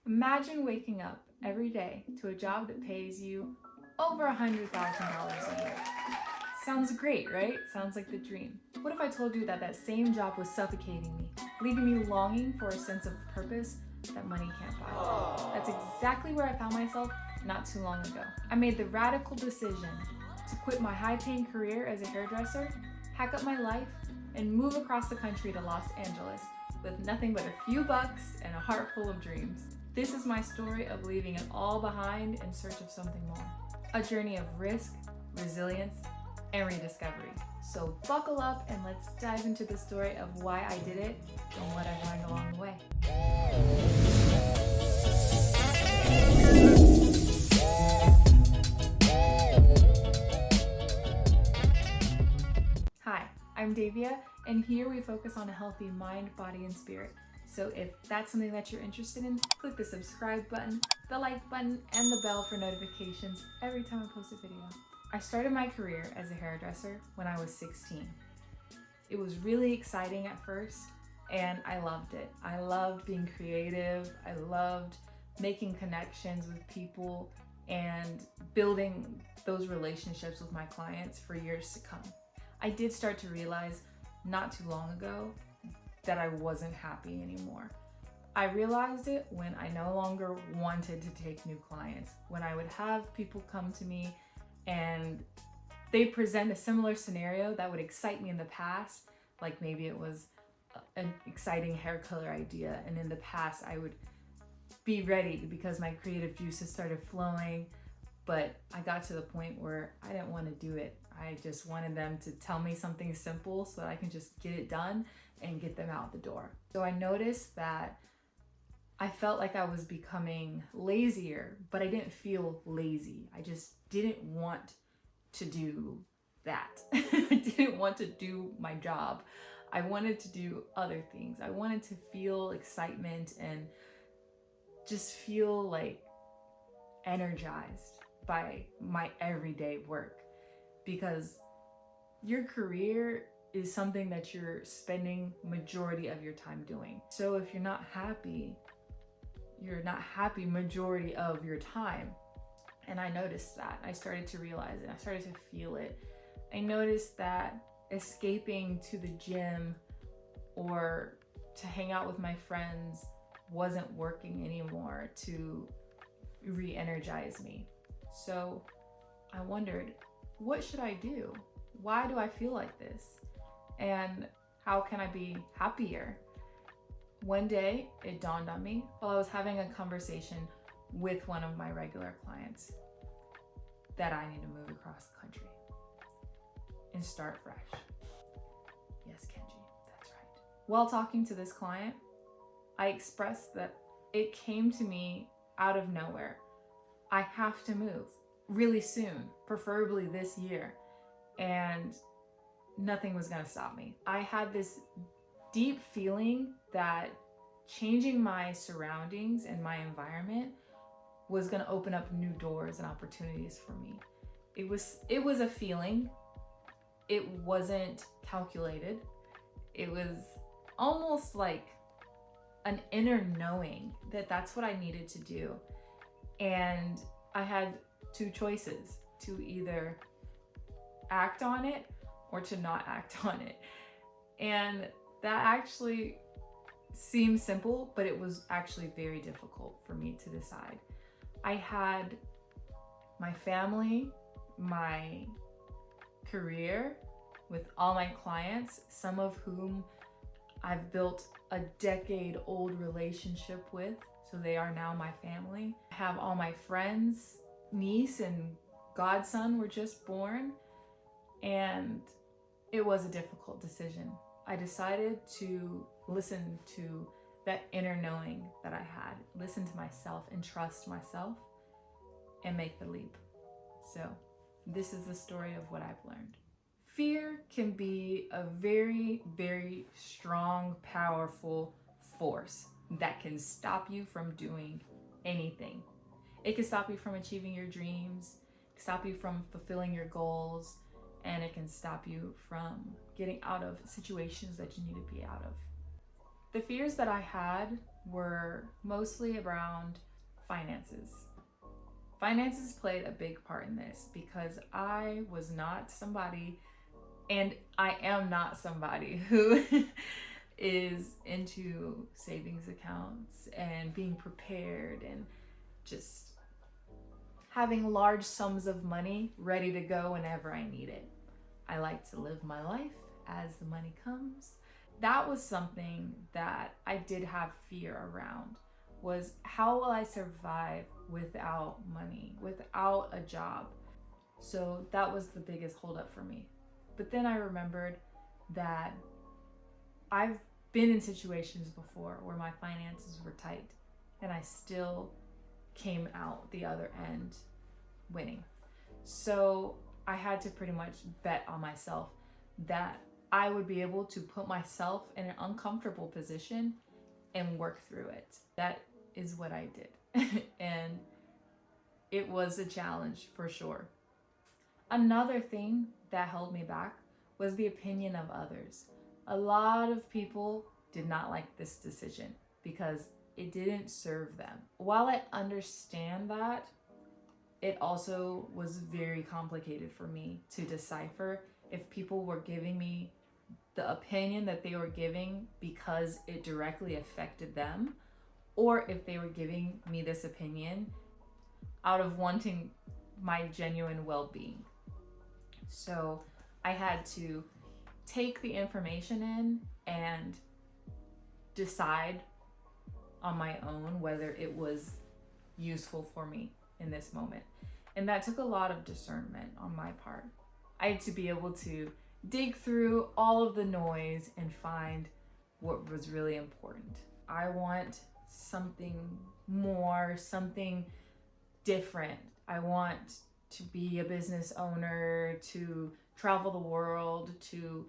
Imagine waking up every day to a job that pays you over $100,000 a year. Sounds great, right? Sounds like the dream. What if I told you that that same job was suffocating me, leaving me longing for a sense of purpose that money can't buy? That's exactly where I found myself not too long ago. I made the radical decision to quit my high-paying career as a hairdresser, pack up my life, and move across the country to Los Angeles with nothing but a few bucks and a heart full of dreams. This is my story of leaving it all behind in search of something more. A journey of risk, resilience, and rediscovery. So buckle up and let's dive into the story of why I did it and what I learned along the way. Hi, I'm Davia, and here we focus on a healthy mind, body, and spirit. So if that's something that you're interested in, click the subscribe button, the like button, and the bell for notifications every time I post a video. I started my career as a hairdresser when I was 16. It was really exciting at first, and I loved it. I loved being creative. I loved making connections with people and building those relationships with my clients for years to come. I did start to realize not too long ago that I wasn't happy anymore. I realized it when I no longer wanted to take new clients, when I would have people come to me and they present a similar scenario that would excite me in the past, like maybe it was an exciting hair color idea, and in the past I would be ready because my creative juices started flowing, but I got to the point where I didn't want to do it. I just wanted them to tell me something simple so that I can just get it done and get them out the door. So I noticed that I felt like I was becoming lazier, but I didn't feel lazy. I just didn't want to do that. I didn't want to do my job. I wanted to do other things. I wanted to feel excitement and just feel like energized by my everyday work, because your career is something that you're spending majority of your time doing. So if you're not happy majority of your time. And I noticed that. I started to realize it. I started to feel it. I noticed that escaping to the gym or to hang out with my friends wasn't working anymore to re-energize me. So I wondered, what should I do? Why do I feel like this? And how can I be happier? One day, it dawned on me while I was having a conversation with one of my regular clients that I need to move across the country and start fresh. Yes, Kenji, that's right. While talking to this client, I expressed that it came to me out of nowhere. I have to move really soon, preferably this year, and nothing was gonna stop me. I had this deep feeling that changing my surroundings and my environment was going to open up new doors and opportunities for me. It was a feeling. It wasn't calculated. It was almost like an inner knowing that that's what I needed to do. And I had two choices: to either act on it or to not act on it. And that actually seems simple, but it was actually very difficult for me to decide. I had my family, my career with all my clients, some of whom I've built a decade-old relationship with, so they are now my family. I have all my friends, niece and godson were just born, and it was a difficult decision. I decided to listen to that inner knowing that I had, listen to myself and trust myself and make the leap. So this is the story of what I've learned. Fear can be a very, very strong, powerful force that can stop you from doing anything. It can stop you from achieving your dreams, stop you from fulfilling your goals, and it can stop you from getting out of situations that you need to be out of. The fears that I had were mostly around finances. Finances played a big part in this because I was not somebody, and I am not somebody who is into savings accounts and being prepared and just having large sums of money ready to go whenever I need it. I like to live my life as the money comes. That was something that I did have fear around, was how will I survive without money, without a job? So that was the biggest holdup for me. But then I remembered that I've been in situations before where my finances were tight and I still came out the other end winning. So I had to pretty much bet on myself that I would be able to put myself in an uncomfortable position and work through it. That is what I did. And it was a challenge for sure. Another thing that held me back was the opinion of others. A lot of people did not like this decision because it didn't serve them. While I understand that, it also was very complicated for me to decipher if people were giving me the opinion that they were giving because it directly affected them, or if they were giving me this opinion out of wanting my genuine well-being. So I had to take the information in and decide on my own whether it was useful for me in this moment. And that took a lot of discernment on my part. I had to be able to dig through all of the noise and find what was really important. I want something more, something different. I want to be a business owner, to travel the world, to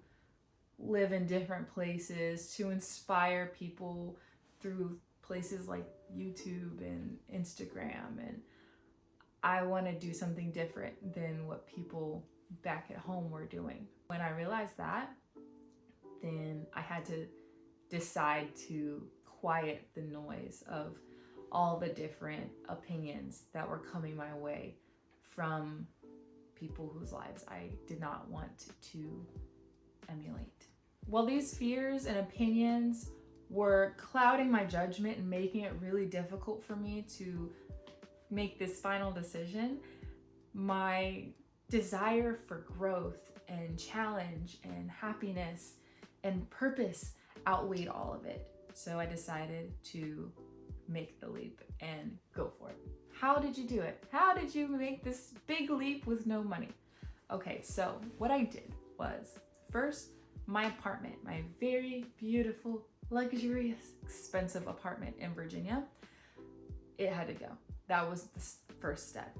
live in different places, to inspire people through places like YouTube and Instagram. And I want to do something different than what people back at home were doing. When I realized that, then I had to decide to quiet the noise of all the different opinions that were coming my way from people whose lives I did not want to emulate. While these fears and opinions were clouding my judgment and making it really difficult for me to make this final decision, my desire for growth and challenge and happiness and purpose outweighed all of it. So I decided to make the leap and go for it. How did you do it? How did you make this big leap with no money? Okay, so what I did was, first, my apartment, my very beautiful, luxurious, expensive apartment in Virginia, it had to go. That was the first step.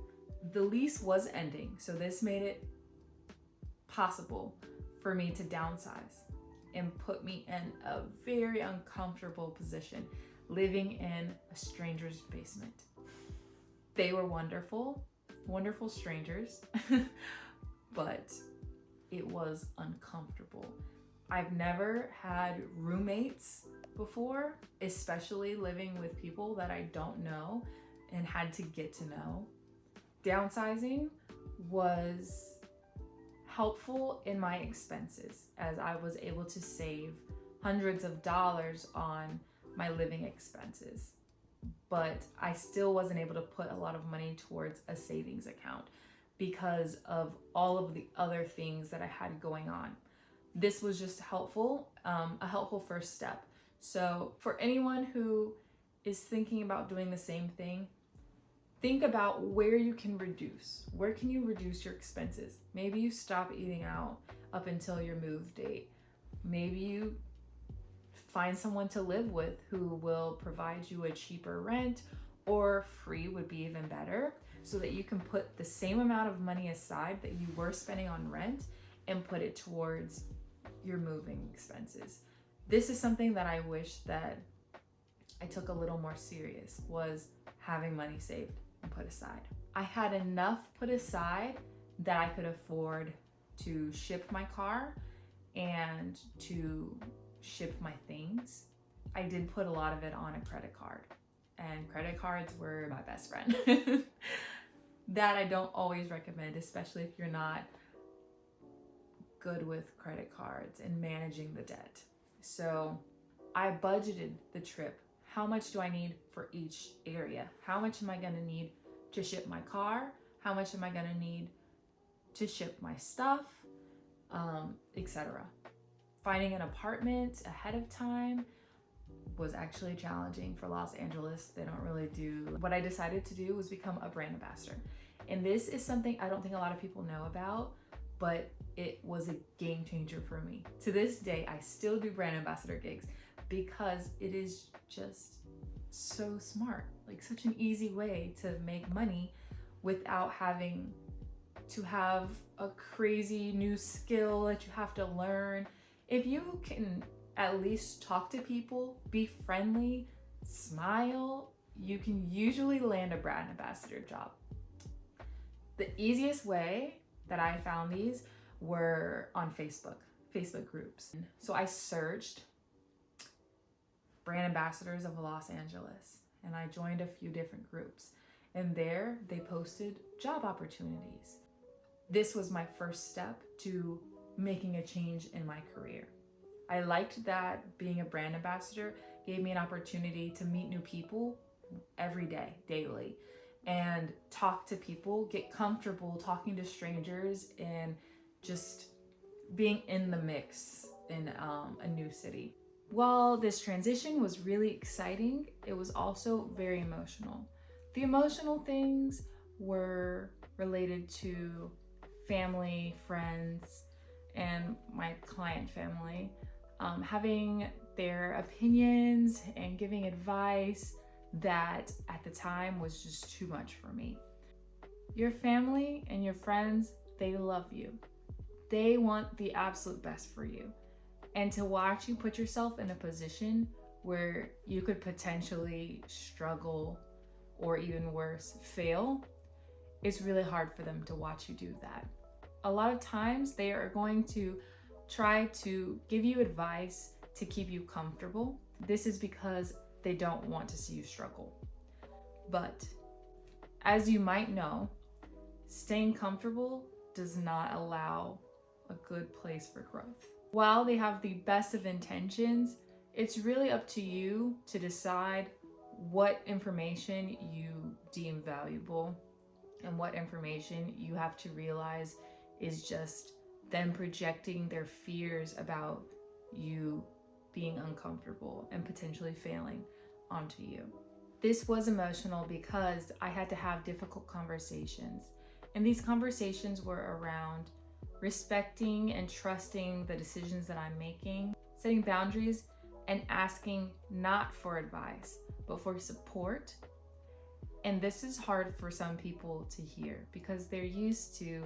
The lease was ending, so this made it possible for me to downsize and put me in a very uncomfortable position, living in a stranger's basement. They were wonderful, wonderful strangers, but it was uncomfortable. I've never had roommates before, especially living with people that I don't know and had to get to know. Downsizing was helpful in my expenses as I was able to save hundreds of dollars on my living expenses, but I still wasn't able to put a lot of money towards a savings account because of all of the other things that I had going on. This was just helpful, a helpful first step. So for anyone who is thinking about doing the same thing, think about where you can reduce. Where can you reduce your expenses? Maybe you stop eating out up until your move date. Maybe you find someone to live with who will provide you a cheaper rent, or free would be even better, so that you can put the same amount of money aside that you were spending on rent and put it towards your moving expenses. This is something that I wish that I took a little more serious, was having money saved and put aside. I had enough put aside that I could afford to ship my car and to ship my things. I did put a lot of it on a credit card, and credit cards were my best friend. That I don't always recommend, especially if you're not good with credit cards and managing the debt. So I budgeted the trip. How much do I need for each area? How much am I going to need to ship my car? How much am I going to need to ship my stuff, etc. Finding an apartment ahead of time was actually challenging for Los Angeles. They don't really do. What I decided to do was become a brand ambassador. And this is something I don't think a lot of people know about, but it was a game changer for me. To this day, I still do brand ambassador gigs because it is just so smart, like such an easy way to make money without having to have a crazy new skill that you have to learn. If you can at least talk to people, be friendly, smile, you can usually land a brand ambassador job. The easiest way that I found these were on Facebook groups. So I searched brand ambassadors of Los Angeles and I joined a few different groups, and there they posted job opportunities. This was my first step to making a change in my career. I liked that being a brand ambassador gave me an opportunity to meet new people every day, daily, and talk to people, get comfortable talking to strangers, and just being in the mix in a new city. While this transition was really exciting, it was also very emotional. The emotional things were related to family, friends, and my client family, having their opinions and giving advice that at the time was just too much for me. Your family and your friends, they love you. They want the absolute best for you. And to watch you put yourself in a position where you could potentially struggle or even worse, fail, it's really hard for them to watch you do that. A lot of times they are going to try to give you advice to keep you comfortable. This is because they don't want to see you struggle. But as you might know, staying comfortable does not allow a good place for growth. While they have the best of intentions, it's really up to you to decide what information you deem valuable and what information you have to realize is just them projecting their fears about you being uncomfortable and potentially failing onto you. This was emotional because I had to have difficult conversations, and these conversations were around respecting and trusting the decisions that I'm making, setting boundaries, and asking not for advice, but for support. And this is hard for some people to hear because they're used to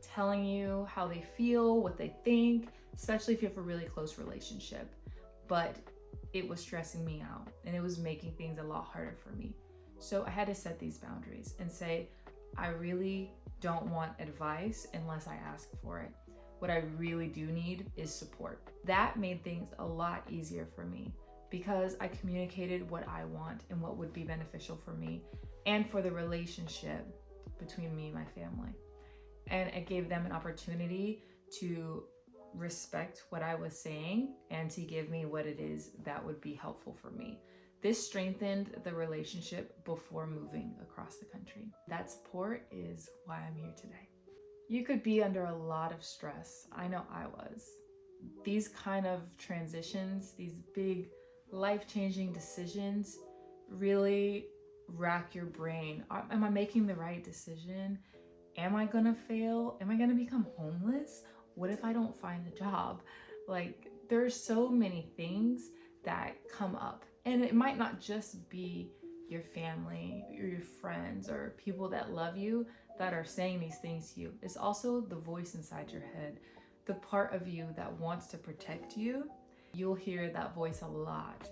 telling you how they feel, what they think, especially if you have a really close relationship. But it was stressing me out and it was making things a lot harder for me. So I had to set these boundaries and say, I really don't want advice unless I ask for it. What I really do need is support. That made things a lot easier for me because I communicated what I want and what would be beneficial for me and for the relationship between me and my family. And it gave them an opportunity to respect what I was saying and to give me what it is that would be helpful for me. This strengthened the relationship before moving across the country. That support is why I'm here today. You could be under a lot of stress. I know I was. These kind of transitions, these big life-changing decisions really rack your brain. Am I making the right decision? Am I gonna fail? Am I gonna become homeless? What if I don't find a job? Like, there's so many things that come up. And it might not just be your family or your friends or people that love you that are saying these things to you. It's also the voice inside your head, the part of you that wants to protect you. You'll hear that voice a lot.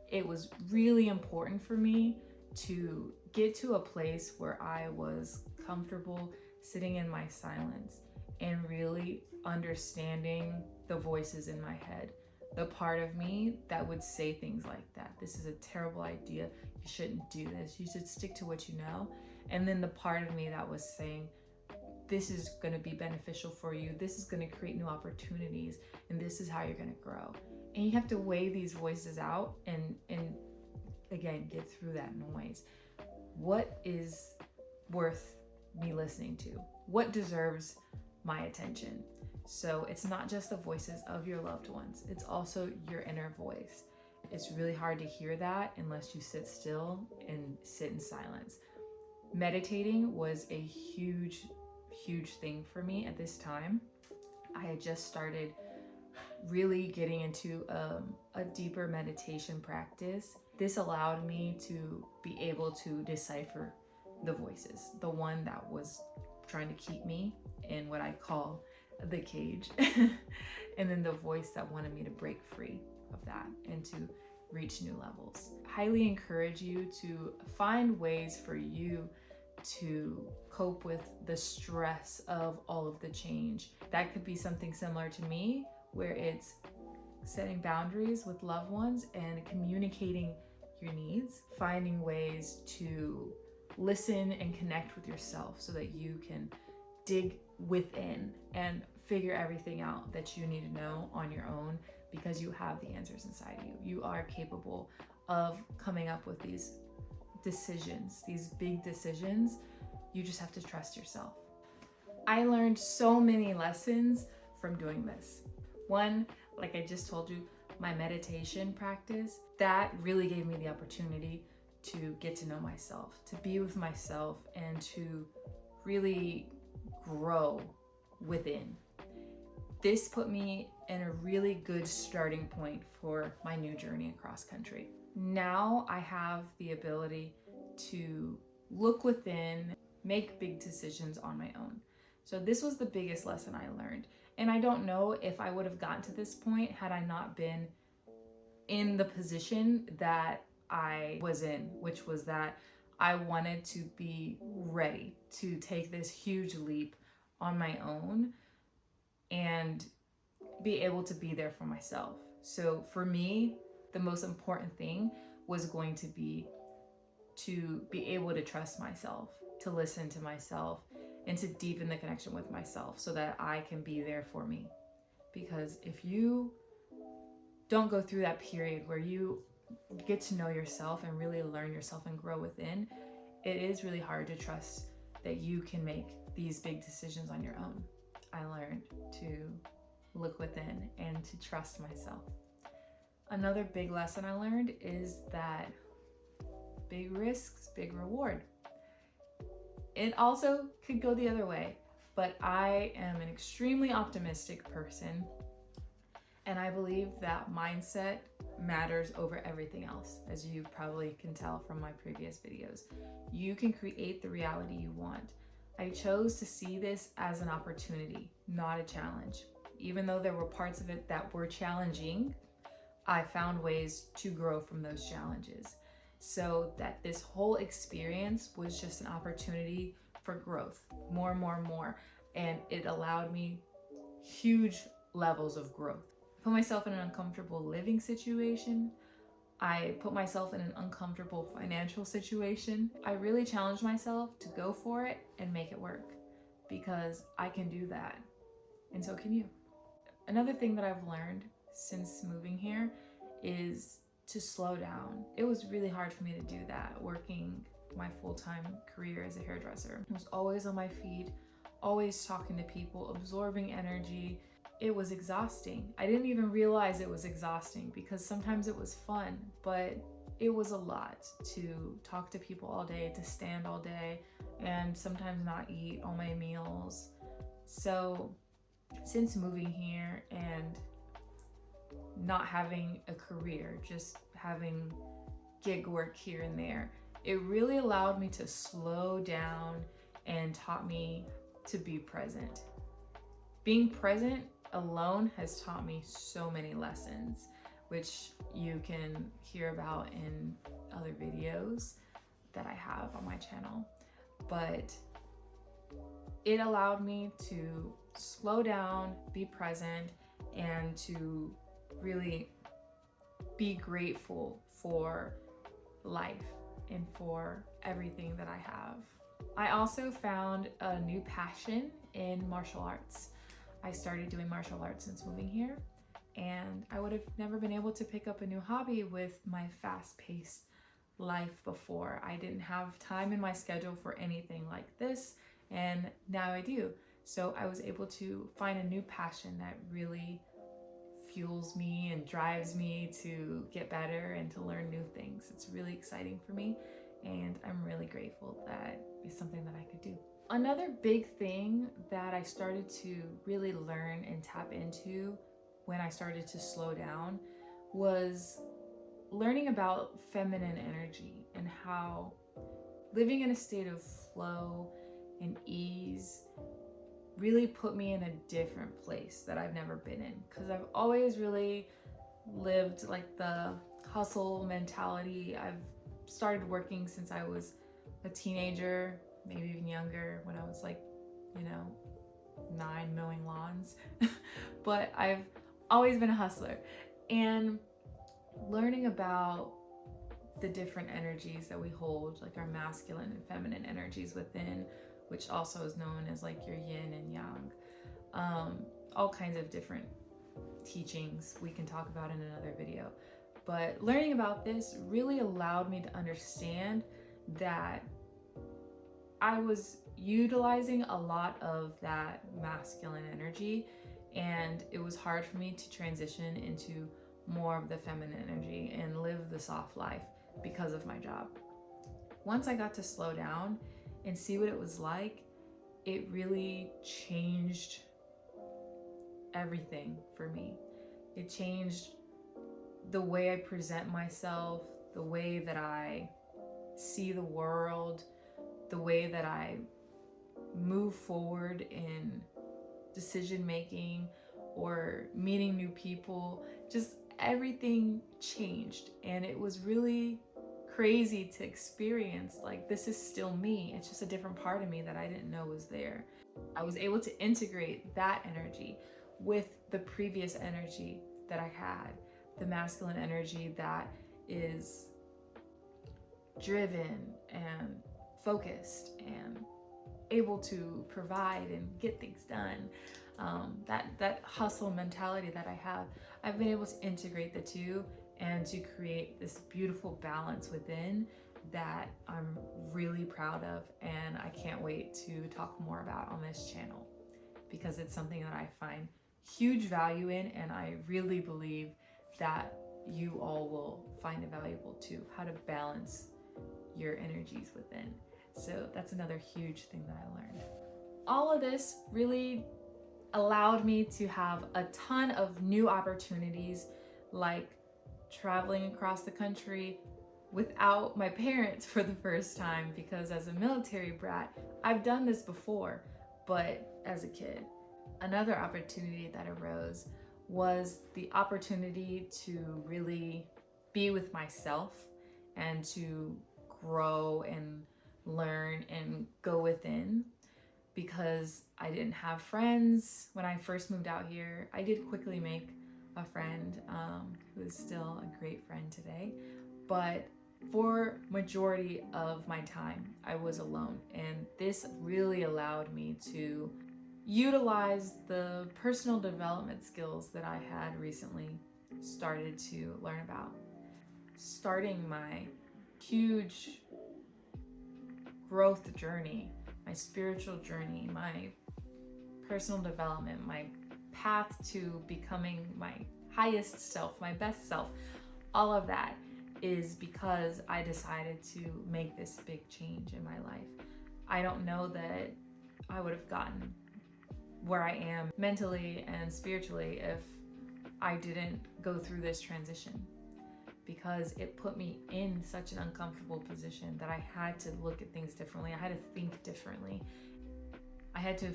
It was really important for me to get to a place where I was comfortable sitting in my silence and really understanding the voices in my head. the part of me that would say things like that. This is a terrible idea. You shouldn't do this. You should stick to what you know. And then the part of me that was saying, this is going to be beneficial for you. This is going to create new opportunities. And this is how you're going to grow. And you have to weigh these voices out and again, get through that noise. What is worth me listening to? What deserves my attention? So it's not just the voices of your loved ones, it's also your inner voice. It's really hard to hear that unless you sit still and sit in silence. Meditating was a huge thing for me at this time. I had just started really getting into a deeper meditation practice. This allowed me to be able to decipher the voices, the one that was trying to keep me in what I call the cage, and then the voice that wanted me to break free of that and to reach new levels. Highly encourage you to find ways for you to cope with the stress of all of the change. That could be something similar to me, where it's setting boundaries with loved ones and communicating your needs, finding ways to listen and connect with yourself so that you can dig within and figure everything out that you need to know on your own, because you have the answers inside you. You are capable of coming up with these decisions, these big decisions. You just have to trust yourself. I learned so many lessons from doing this. One, like I just told you, my meditation practice, that really gave me the opportunity to get to know myself, to be with myself, and to really grow within. This put me in a really good starting point for my new journey across country. Now I have the ability to look within, make big decisions on my own. So this was the biggest lesson I learned. And I don't know if I would have gotten to this point had I not been in the position that I was in, which was that I wanted to be ready to take this huge leap on my own and be able to be there for myself. So for me, the most important thing was going to be able to trust myself, to listen to myself, and to deepen the connection with myself so that I can be there for me. Because if you don't go through that period where you get to know yourself and really learn yourself and grow within, it is really hard to trust that you can make these big decisions on your own. I learned to look within and to trust myself. Another big lesson I learned is that big risks, big reward. It also could go the other way, but I am an extremely optimistic person, and I believe that mindset matters over everything else, as you probably can tell from my previous videos. You can create the reality you want. I chose to see this as an opportunity, not a challenge. Even though there were parts of it that were challenging, I found ways to grow from those challenges. So that this whole experience was just an opportunity for growth, more. And it allowed me huge levels of growth. I put myself in an uncomfortable living situation. I put myself in an uncomfortable financial situation. I really challenged myself to go for it and make it work, because I can do that, and so can you. Another thing that I've learned since moving here is to slow down. It was really hard for me to do that, working my full-time career as a hairdresser. I was always on my feet, always talking to people, absorbing energy. It was exhausting. I didn't even realize it was exhausting because sometimes it was fun, but it was a lot to talk to people all day, to stand all day, and sometimes not eat all my meals. So since moving here and not having a career, just having gig work here and there, it really allowed me to slow down and taught me to be present. Being present alone has taught me so many lessons, which you can hear about in other videos that I have on my channel. But it allowed me to slow down, be present, and to really be grateful for life and for everything that I have. I also found a new passion in martial arts. I started doing martial arts since moving here, and I would have never been able to pick up a new hobby with my fast-paced life before. I didn't have time in my schedule for anything like this, and now I do. So I was able to find a new passion that really fuels me and drives me to get better and to learn new things. It's really exciting for me, and I'm really grateful that it's something that I could do. Another big thing that I started to really learn and tap into when I started to slow down was learning about feminine energy and how living in a state of flow and ease really put me in a different place that I've never been in, because I've always really lived like the hustle mentality. I've started working since I was a teenager, maybe even younger, when I was like, 9, mowing lawns. But I've always been a hustler, and learning about the different energies that we hold, like our masculine and feminine energies within, which also is known as like your yin and yang. All kinds of different teachings we can talk about in another video. But learning about this really allowed me to understand that I was utilizing a lot of that masculine energy, and it was hard for me to transition into more of the feminine energy and live the soft life because of my job. Once I got to slow down and see what it was like, it really changed everything for me. It changed the way I present myself, the way that I see the world, the way that I move forward in decision making or meeting new people. Just everything changed, and it was really crazy to experience. Like, this is still me, it's just a different part of me that I didn't know was there. I was able to integrate that energy with the previous energy that I had, the masculine energy that is driven and focused and able to provide and get things done. That hustle mentality that I have, I've been able to integrate the two and to create this beautiful balance within that I'm really proud of, and I can't wait to talk more about on this channel, because it's something that I find huge value in, and I really believe that you all will find it valuable too, how to balance your energies within. So that's another huge thing that I learned. All of this really allowed me to have a ton of new opportunities, like traveling across the country without my parents for the first time, because as a military brat, I've done this before, but as a kid. Another opportunity that arose was the opportunity to really be with myself and to grow and learn and go within, because I didn't have friends when I first moved out here. I did quickly make a friend who is still a great friend today, but for majority of my time I was alone, and this really allowed me to utilize the personal development skills that I had recently started to learn about. Starting my huge growth journey, my spiritual journey, my personal development, my path to becoming my highest self, my best self, all of that is because I decided to make this big change in my life. I don't know that I would have gotten where I am mentally and spiritually if I didn't go through this transition, because it put me in such an uncomfortable position that I had to look at things differently. I had to think differently. I had to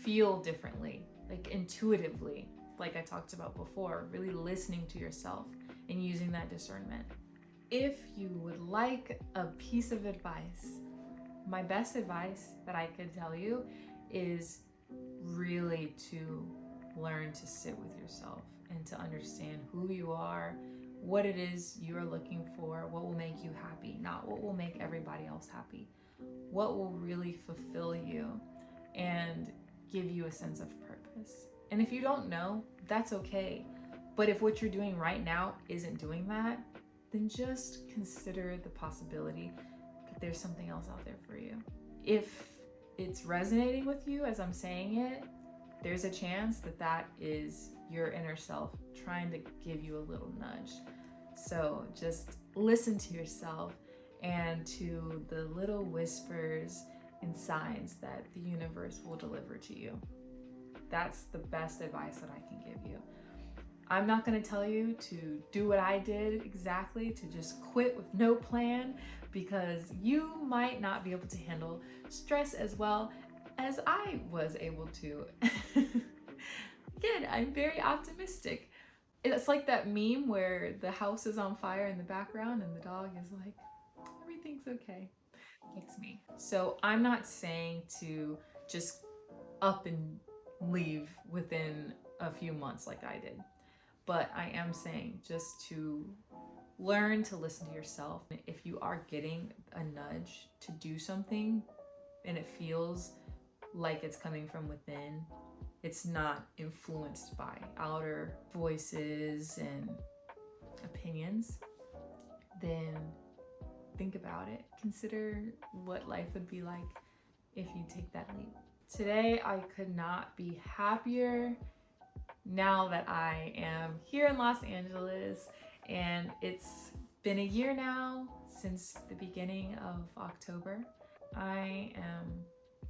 feel differently, like intuitively, like I talked about before, really listening to yourself and using that discernment. If you would like a piece of advice, my best advice that I could tell you is really to learn to sit with yourself and to understand who you are, what it is you're looking for, what will make you happy, not what will make everybody else happy, what will really fulfill you and give you a sense of purpose. And if you don't know, that's okay. But if what you're doing right now isn't doing that, then just consider the possibility that there's something else out there for you. If it's resonating with you as I'm saying it, there's a chance that that is your inner self trying to give you a little nudge. So just listen to yourself and to the little whispers and signs that the universe will deliver to you. That's the best advice that I can give you. I'm not going to tell you to do what I did exactly, to just quit with no plan, because you might not be able to handle stress as well as I was able to. Again, I'm very optimistic. It's like that meme where the house is on fire in the background and the dog is like, everything's okay. It's me. So I'm not saying to just up and leave within a few months like I did. But I am saying just to learn to listen to yourself. If you are getting a nudge to do something and it feels like it's coming from within, it's not influenced by outer voices and opinions, then think about it. Consider what life would be like if you take that leap. Today, I could not be happier now that I am here in Los Angeles, and it's been a year now since the beginning of October. I am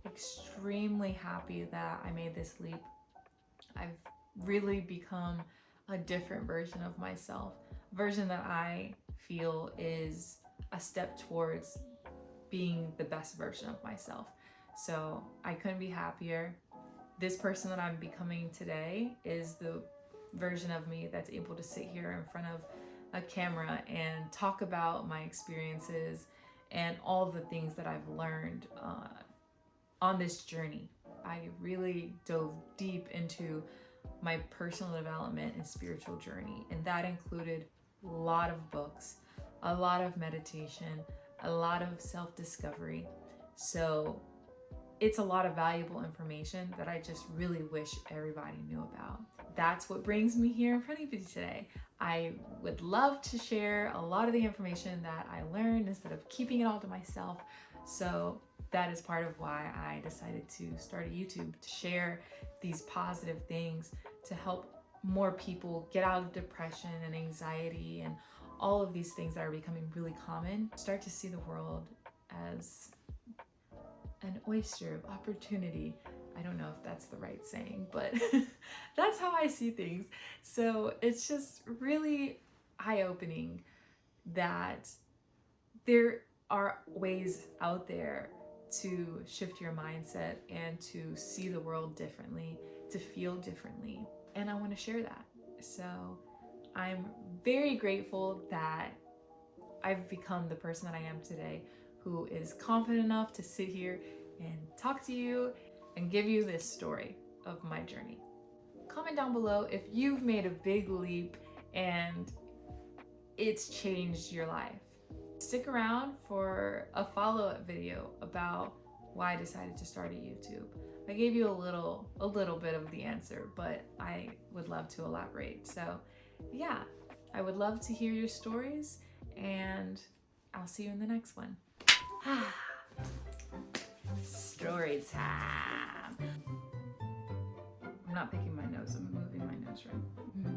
extremely happy that I made this leap. I've really become a different version of myself, a version that I feel is a step towards being the best version of myself. So I couldn't be happier. This person that I'm becoming today is the version of me that's able to sit here in front of a camera and talk about my experiences and all the things that I've learned on this journey. I really dove deep into my personal development and spiritual journey, and that included a lot of books, a lot of meditation, a lot of self-discovery. So it's a lot of valuable information that I just really wish everybody knew about. That's what brings me here in front of you today. I would love to share a lot of the information that I learned instead of keeping it all to myself. So that is part of why I decided to start a YouTube, to share these positive things, to help more people get out of depression and anxiety and all of these things that are becoming really common. Start to see the world as an oyster of opportunity. I don't know if that's the right saying, but that's how I see things. So it's just really eye-opening that there are ways out there to shift your mindset and to see the world differently, to feel differently. And I want to share that. So I'm very grateful that I've become the person that I am today, who is confident enough to sit here and talk to you and give you this story of my journey. Comment down below if you've made a big leap and it's changed your life. Stick around for a follow-up video about why I decided to start a YouTube. I gave you a little bit of the answer, but I would love to elaborate. So yeah, I would love to hear your stories, and I'll see you in the next one. Story time. I'm not picking my nose, I'm moving my nose right.